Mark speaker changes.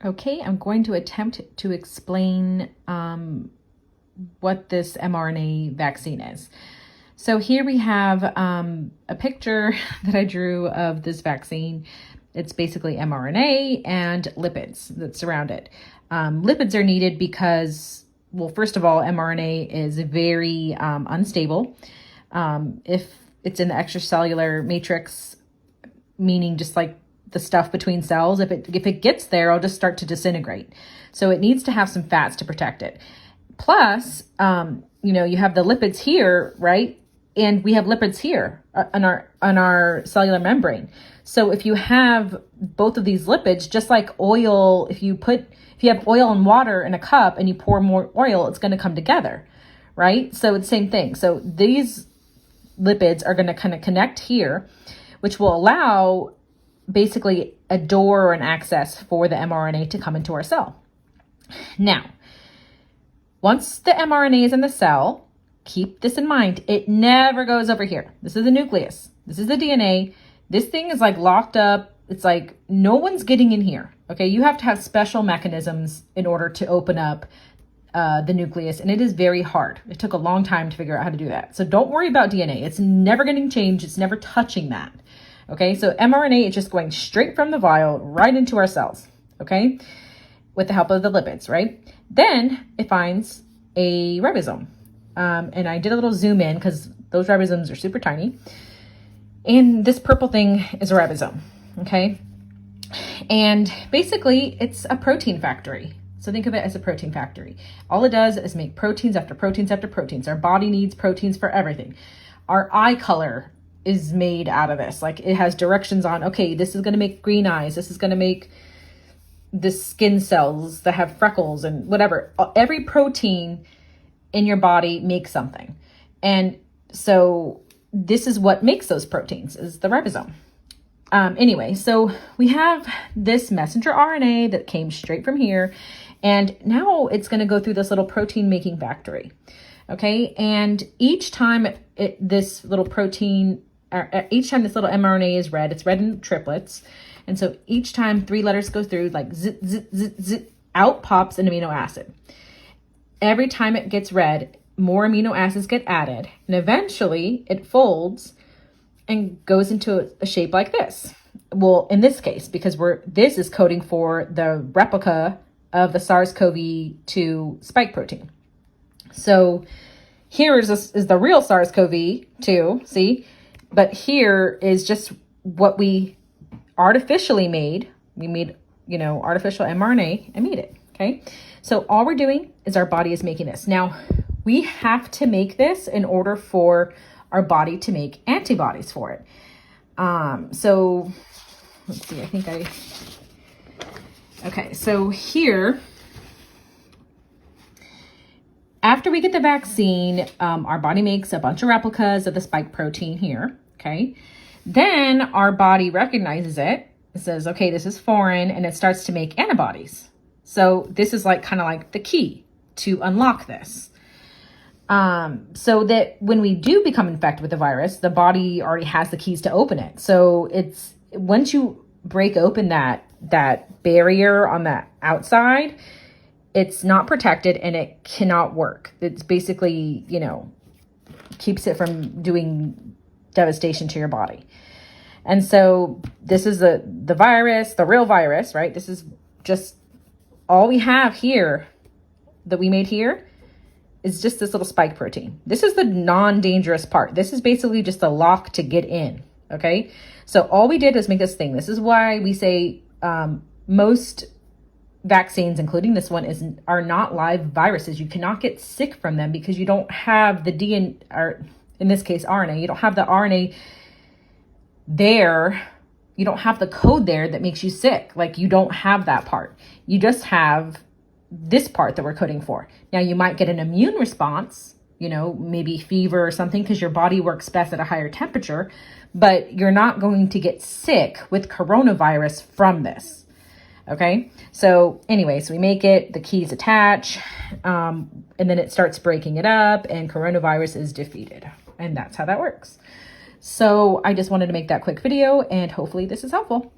Speaker 1: Okay, I'm going to attempt to explain what this mRNA vaccine is. So here we have a picture that I drew of this vaccine. It's basically mRNA and lipids that surround it. Lipids are needed because, well, first of all, mRNA is very unstable. If it's in the extracellular matrix, meaning just like the stuff between cells, if it gets there, it'll just start to disintegrate. So it needs to have some fats to protect it. Plus, you have the lipids here, right? And we have lipids here on our cellular membrane. So if you have both of these lipids, just like oil, if you have oil and water in a cup and you pour more oil, it's going to come together, right? So it's the same thing. So these lipids are going to kind of connect here, which will allow basically a door or an access for the mRNA to come into our cell. Now, once the mRNA is in the cell, keep this in mind, it never goes over here. This is the nucleus. This is the DNA. This thing is like locked up. It's like no one's getting in here. Okay, you have to have special mechanisms in order to open up the nucleus, and it is very hard. It took a long time to figure out how to do that. So don't worry about DNA. It's never getting changed. It's never touching that. Okay, so mRNA is just going straight from the vial right into our cells, okay, with the help of the lipids, right? Then it finds a ribosome. And I did a little zoom in because those ribosomes are super tiny. And this purple thing is a ribosome, okay? And basically, it's a protein factory. So think of it as a protein factory. All it does is make proteins after proteins after proteins. Our body needs proteins for everything. Our eye color is made out of this. Like it has directions on, okay, this is going to make green eyes. This is going to make the skin cells that have freckles and whatever. Every protein in your body makes something. And so this is what makes those proteins, is the ribosome. Anyway, so we have this messenger RNA that came straight from here. And now it's going to go through this little protein making factory. Okay. And each time this little mRNA is read, it's read in triplets. And so each time 3 letters go through, like zit, zit, zit, zit, out pops an amino acid. Every time it gets read, more amino acids get added. And eventually it folds and goes into a shape like this. Well, in this case, because this is coding for the replica of the SARS-CoV-2 spike protein. So here is the real SARS-CoV-2, see? But here is just what we artificially made. We made, artificial mRNA and made it, okay? So all we're doing is our body is making this. Now, we have to make this in order for our body to make antibodies for it. So let's see, okay, so here, after we get the vaccine, our body makes a bunch of replicas of the spike protein here, okay? Then our body recognizes it. It says, okay, this is foreign, and it starts to make antibodies. So this is kind of like the key to unlock this. So that when we do become infected with the virus, the body already has the keys to open it. So it's once you break open that barrier on the outside, it's not protected and it cannot work. It's basically, keeps it from doing devastation to your body. And so this is the virus, the real virus, right? This is just all we have here that we made here is just this little spike protein. This is the non-dangerous part. This is basically just a lock to get in, okay? So all we did is make this thing. This is why we say most vaccines, including this one, are not live viruses. You cannot get sick from them because you don't have the DNA, or in this case, RNA. You don't have the RNA there. You don't have the code there that makes you sick. Like you don't have that part. You just have this part that we're coding for. Now you might get an immune response, maybe fever or something because your body works best at a higher temperature, but you're not going to get sick with coronavirus from this. Okay. So anyways, we make it, the keys attach, and then it starts breaking it up and coronavirus is defeated. And that's how that works. So I just wanted to make that quick video and hopefully this is helpful.